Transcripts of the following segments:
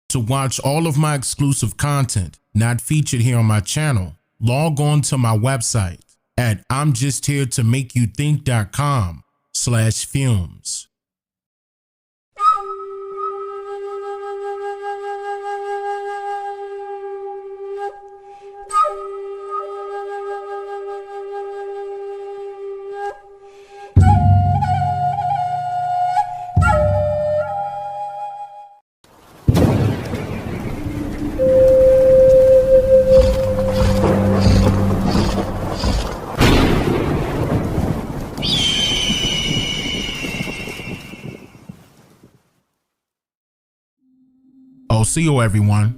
To watch all of my exclusive content not featured here on my channel, log on to my website at imjustheretomake-you-think.com/films. See you everyone.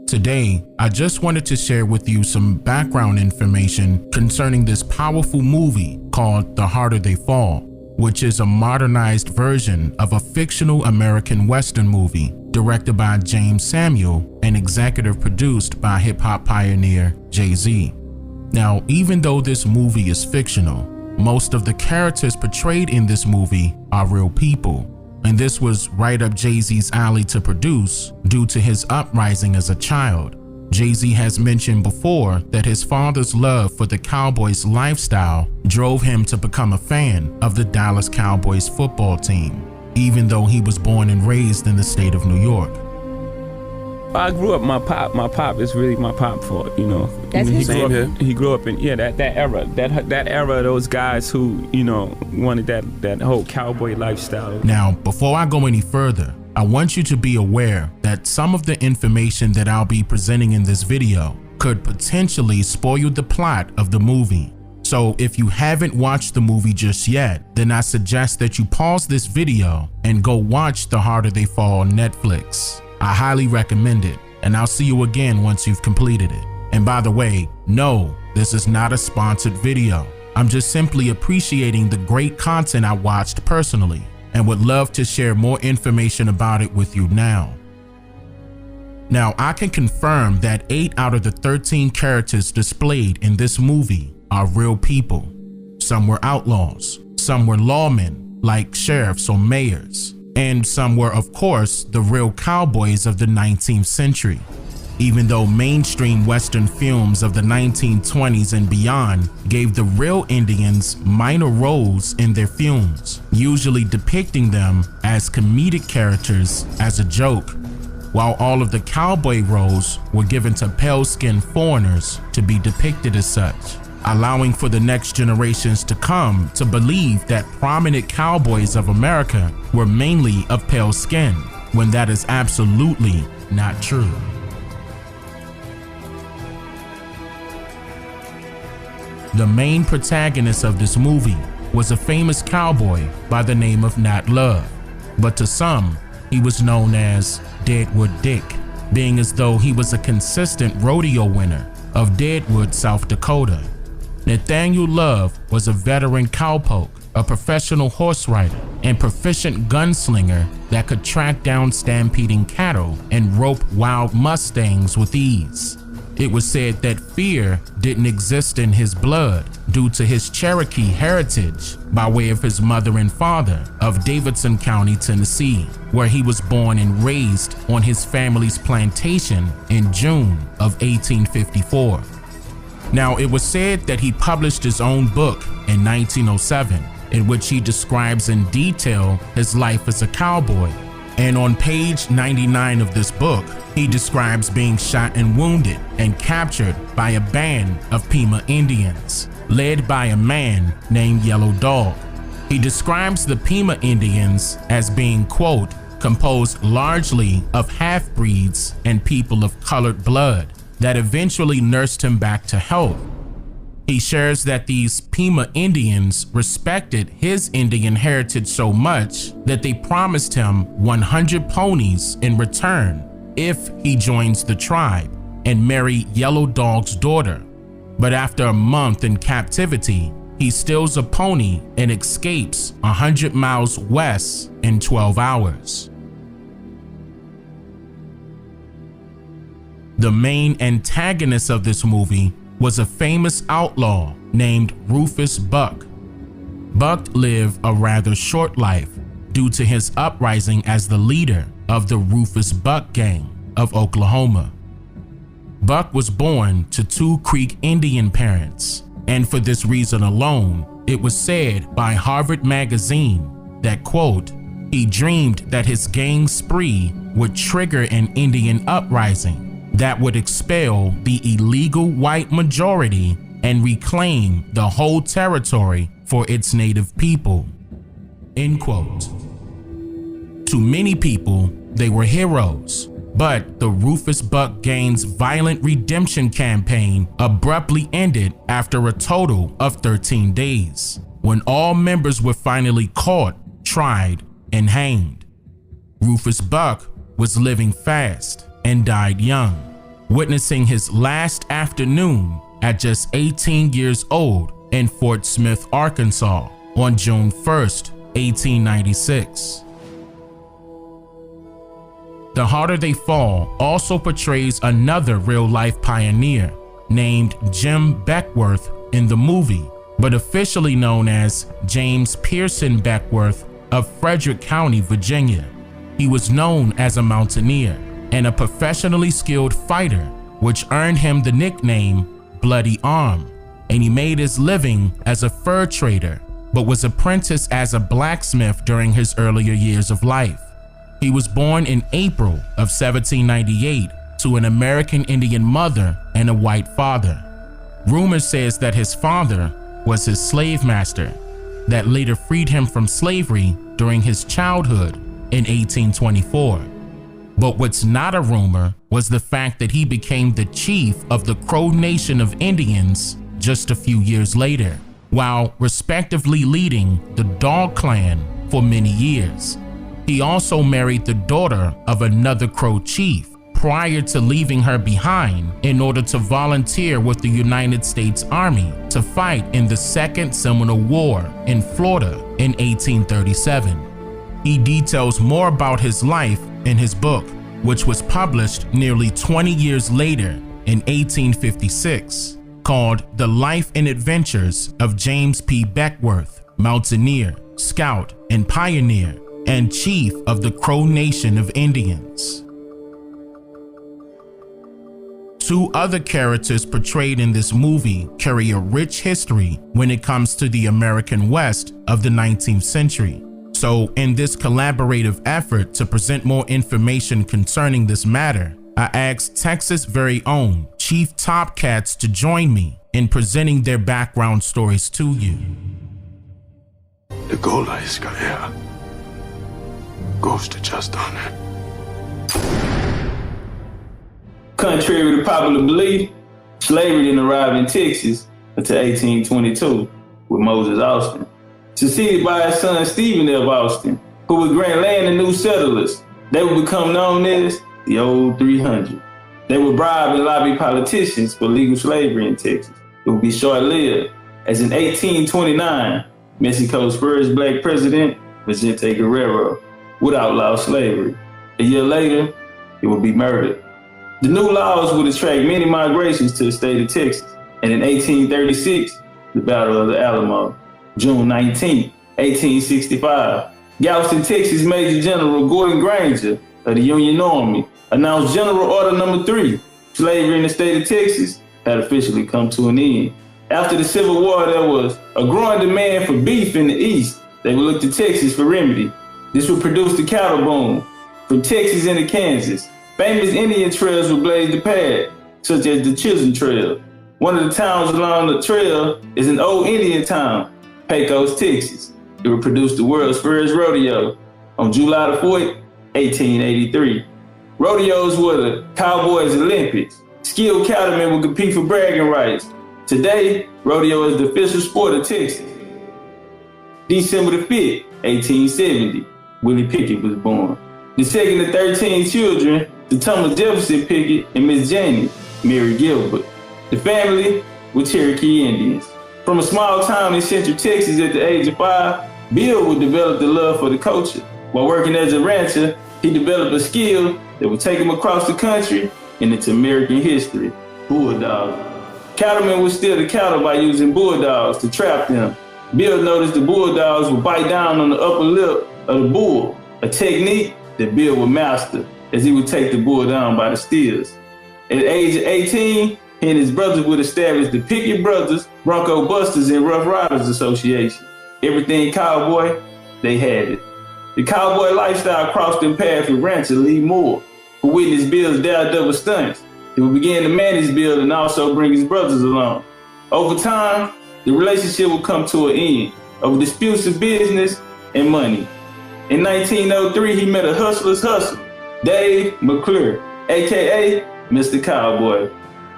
Today, I just wanted to share with you some background information concerning this powerful movie called The Harder They Fall, which is a modernized version of a fictional American Western movie directed by James Samuel and executive produced by hip-hop pioneer Jay-Z. Now, even though this movie is fictional, most of the characters portrayed in this movie are real people. And this was right up Jay-Z's alley to produce due to his uprising as a child. Jay-Z has mentioned before that his father's love for the Cowboys lifestyle drove him to become a fan of the Dallas Cowboys football team, even though he was born and raised in the state of New York. I grew up, my pop is really my pop for it, you know. That's he grew up in that era, that era of those guys who, you know, wanted that whole cowboy lifestyle. Now, before I go any further, I want you to be aware that some of the information that I'll be presenting in this video could potentially spoil the plot of the movie. So if you haven't watched the movie just yet, then I suggest that you pause this video and go watch The Harder They Fall on Netflix. I highly recommend it, and I'll see you again once you've completed it. And by the way, no, this is not a sponsored video. I'm just simply appreciating the great content I watched personally and would love to share more information about it with you now. Now, I can confirm that 8 out of the 13 characters displayed in this movie are real people. Some were outlaws, some were lawmen like sheriffs or mayors, and some were, of course, the real cowboys of the 19th century. Even though mainstream Western films of the 1920s and beyond gave the real Indians minor roles in their films, usually depicting them as comedic characters as a joke, while all of the cowboy roles were given to pale-skinned foreigners to be depicted as such, allowing for the next generations to come to believe that prominent cowboys of America were mainly of pale skin, when that is absolutely not true. The main protagonist of this movie was a famous cowboy by the name of Nat Love, but to some, he was known as Deadwood Dick, being as though he was a consistent rodeo winner of Deadwood, South Dakota. Nathaniel Love was a veteran cowpoke, a professional horse rider, and proficient gunslinger that could track down stampeding cattle and rope wild mustangs with ease. It was said that fear didn't exist in his blood due to his Cherokee heritage by way of his mother and father of Davidson County, Tennessee, where he was born and raised on his family's plantation in June of 1854. Now, it was said that he published his own book in 1907, in which he describes in detail his life as a cowboy. And on page 99 of this book, he describes being shot and wounded and captured by a band of Pima Indians, led by a man named Yellow Dog. He describes the Pima Indians as being, quote, composed largely of half-breeds and people of colored blood that eventually nursed him back to health. He shares that these Pima Indians respected his Indian heritage so much that they promised him 100 ponies in return if he joins the tribe and marry Yellow Dog's daughter. But after a month in captivity, he steals a pony and escapes 100 miles west in 12 hours. The main antagonist of this movie was a famous outlaw named Rufus Buck. Buck lived a rather short life due to his uprising as the leader of the Rufus Buck gang of Oklahoma. Buck was born to two Creek Indian parents, and for this reason alone, it was said by Harvard Magazine that, quote, he dreamed that his gang spree would trigger an Indian uprising that would expel the illegal white majority and reclaim the whole territory for its native people, end quote. To many people, they were heroes, but the Rufus Buck gang's violent redemption campaign abruptly ended after a total of 13 days, when all members were finally caught, tried, and hanged. Rufus Buck was living fast and died young, witnessing his last afternoon at just 18 years old in Fort Smith, Arkansas on June 1st, 1896. The Harder They Fall also portrays another real-life pioneer named Jim Beckworth in the movie, but officially known as James Pearson Beckworth of Frederick County, Virginia. He was known as a mountaineer and a professionally skilled fighter, which earned him the nickname Bloody Arm, and he made his living as a fur trader, but was apprenticed as a blacksmith during his earlier years of life. He was born in April of 1798 to an American Indian mother and a white father. Rumor says that his father was his slave master that later freed him from slavery during his childhood in 1824. But what's not a rumor was the fact that he became the chief of the Crow Nation of Indians just a few years later, while respectively leading the Dog Clan for many years. He also married the daughter of another Crow chief prior to leaving her behind in order to volunteer with the United States Army to fight in the Second Seminole War in Florida in 1837. He details more about his life in his book, which was published nearly 20 years later in 1856, called The Life and Adventures of James P. Beckworth, Mountaineer, Scout, and Pioneer, and Chief of the Crow Nation of Indians. Two other characters portrayed in this movie carry a rich history when it comes to the American West of the 19th century. So in this collaborative effort to present more information concerning this matter, I asked Texas' very own Chief Topcats to join me in presenting their background stories to you. The gold I got here goes to just honor. Contrary to popular belief, slavery didn't arrive in Texas until 1822 with Moses Austin, succeeded by his son Stephen F. Austin, who would grant land to new settlers. They would become known as the Old 300. They would bribe and lobby politicians for legal slavery in Texas. It would be short-lived, as in 1829, Mexico's first black president, Vicente Guerrero, would outlaw slavery. A year later, it would be murdered. The new laws would attract many migrations to the state of Texas, and in 1836, the Battle of the Alamo. June 19, 1865, Galveston, Texas Major General Gordon Granger of the Union Army announced General Order No. 3. Slavery in the state of Texas had officially come to an end. After the Civil War, there was a growing demand for beef in the East. They would look to Texas for remedy. This would produce the cattle boom. From Texas into Kansas, famous Indian trails would blaze the path, such as the Chisholm Trail. One of the towns along the trail is an old Indian town, Pecos, Texas. It would produce the world's first rodeo on July the 4th, 1883. Rodeos were the Cowboys Olympics. Skilled cattlemen would compete for bragging rights. Today, rodeo is the official sport of Texas. December the 5th, 1870, Willie Pickett was born. The second of 13 children to Thomas Jefferson Pickett and Miss Janie Mary Gilbert. The family were Cherokee Indians. From a small town in central Texas at the age of 5, Bill would develop the love for the culture. While working as a rancher, he developed a skill that would take him across the country and into American history: bulldog. Cattlemen would steal the cattle by using bulldogs to trap them. Bill noticed the bulldogs would bite down on the upper lip of the bull, a technique that Bill would master as he would take the bull down by the steers. At the age of 18, he and his brothers would establish the Pickett Brothers, Bronco Busters, and Rough Riders Association. Everything cowboy, they had it. The cowboy lifestyle crossed their path with rancher Lee Moore, who witnessed Bill's daredevil stunts. He would begin to manage Bill and also bring his brothers along. Over time, the relationship would come to an end over disputes of business and money. In 1903, he met a hustler's hustler, Dave McClure, aka Mr. Cowboy.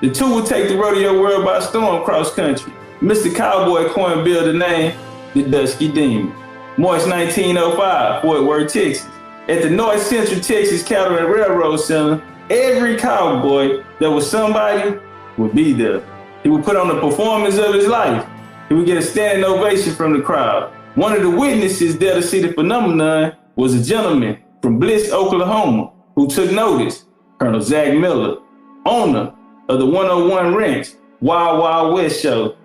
The two would take the rodeo world by storm cross country. Mr. Cowboy coined Bill the name the Dusky Demon. March 1905, Fort Worth, Texas. At the North Central Texas Cattle and Railroad Center, every cowboy that was somebody would be there. He would put on the performance of his life. He would get a standing ovation from the crowd. One of the witnesses there to see the phenomenon was a gentleman from Bliss, Oklahoma, who took notice, Colonel Zach Miller, owner of the 101 Ranch Wild Wild West show.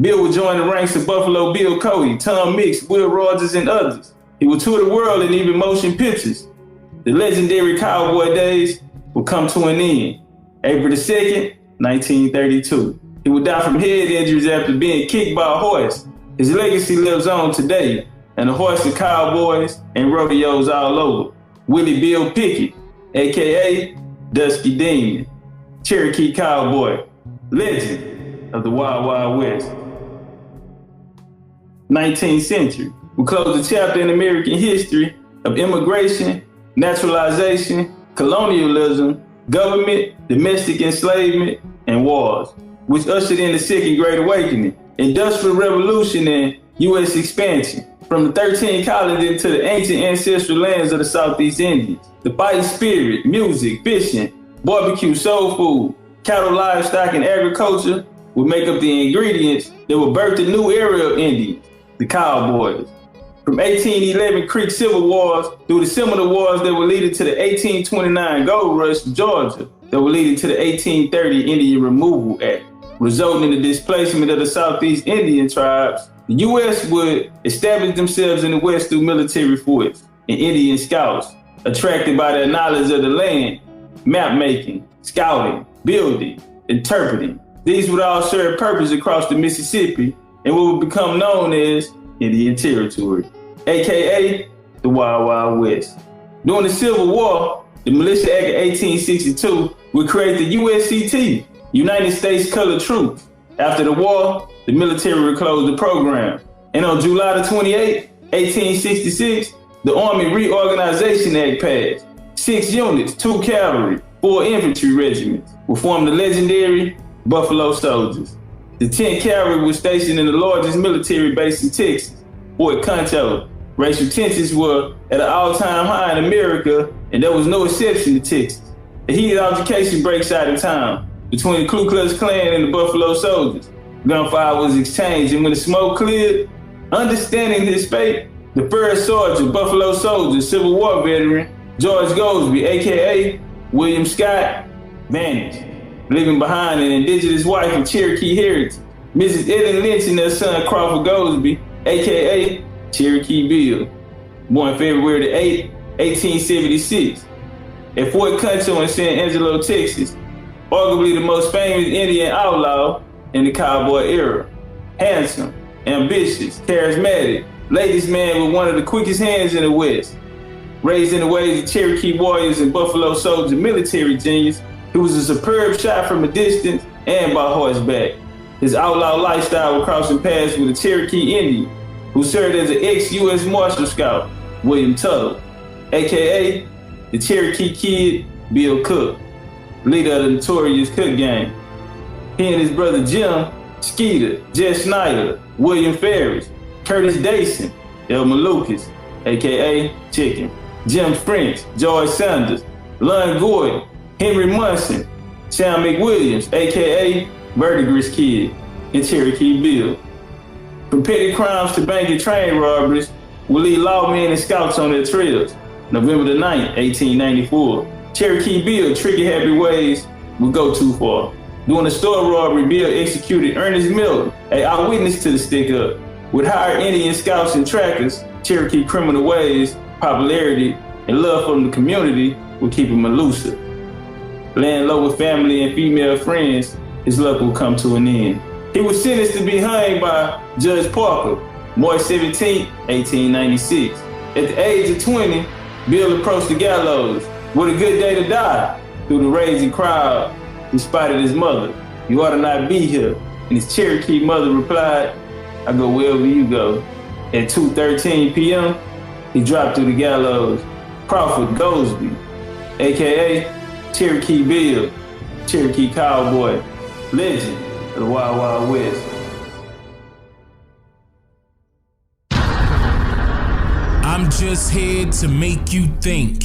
Bill would join the ranks of Buffalo Bill Cody, Tom Mix, Will Rogers, and others. He would tour the world in even motion pictures. The legendary cowboy days would come to an end. April 2nd, 1932. He would die from head injuries after being kicked by a horse. His legacy lives on today, and the horse of cowboys and rodeos all over. Willie Bill Pickett, aka Dusky Demon, Cherokee Cowboy, legend of the Wild Wild West. 19th century. We close the chapter in American history of immigration, naturalization, colonialism, government, domestic enslavement, and wars, which ushered in the Second Great Awakening, Industrial Revolution, and U.S. expansion. From the 13 colonies into the ancient ancestral lands of the Southeast Indians. The fighting spirit, music, fishing, barbecue, soul food, cattle, livestock, and agriculture would make up the ingredients that would birth the new era of Indians, the Cowboys. From 1811 Creek Civil Wars through the Seminole Wars that would lead into the 1829 Gold Rush of Georgia that would lead into the 1830 Indian Removal Act, resulting in the displacement of the Southeast Indian tribes. The U.S. would establish themselves in the West through military force and Indian scouts, attracted by their knowledge of the land, map making, scouting, building, interpreting. These would all serve purpose across the Mississippi and what would become known as Indian Territory, aka the Wild Wild West. During the Civil War, the Militia Act of 1862 would create the USCT, United States Colored Troops. After the war, the military would close the program. And on July 28, 1866, the Army Reorganization Act passed. 6 units, 2 cavalry, 4 infantry regiments would form the legendary Buffalo Soldiers. The 10th Cavalry was stationed in the largest military base in Texas, Fort Concho. Racial tensions were at an all-time high in America, and there was no exception to Texas. A heated altercation breaks out in town between the Ku Klux Klan and the Buffalo Soldiers. Gunfire was exchanged, and when the smoke cleared, understanding his fate, the first sergeant, Buffalo Soldier, Civil War veteran, George Goldsby, aka William Scott, vanished, leaving behind an indigenous wife of Cherokee heritage, Mrs. Ellen Lynch, and their son Crawford Goldsby, aka Cherokee Bill, born February 8, 1876, at Fort Concho in San Angelo, Texas, arguably the most famous Indian outlaw in the cowboy era. Handsome, ambitious, charismatic, ladies man with one of the quickest hands in the West. Raised in the ways of Cherokee warriors and Buffalo Soldier military genius, he was a superb shot from a distance and by horseback. His outlaw lifestyle was crossing paths with a Cherokee Indian who served as an ex-U.S. Marshal Scout, William Tuttle, aka the Cherokee Kid, Bill Cook, leader of the notorious Cook Gang. He and his brother Jim, Skeeter, Jess Snyder, William Ferris, Curtis Dayson, Elmer Lucas, aka Chicken, Jim French, George Sanders, Lon Gordon, Henry Munson, Sam McWilliams, aka Verdigris Kid, and Cherokee Bill. From petty crimes to bank and train robberies would lead lawmen and scouts on their trails. November the 9th, 1894, Cherokee Bill, tricky happy ways, would go too far. During a store robbery, Bill executed Ernest Miller, an eyewitness to the stick-up. With higher Indian scouts and trackers, Cherokee criminal ways, popularity and love from the community would keep him elusive. Laying low with family and female friends, his luck will come to an end. He was sentenced to be hanged by Judge Parker, March 17, 1896. At the age of 20, Bill approached the gallows. What a good day to die. Through the raging crowd, he spotted his mother. You ought to not be here. And his Cherokee mother replied, I go wherever you go. At 2:13 p.m., he dropped through the gallows. Crawford Goldsby, AKA Cherokee Bill, Cherokee Cowboy, legend of the Wild Wild West. I'm just here to make you think.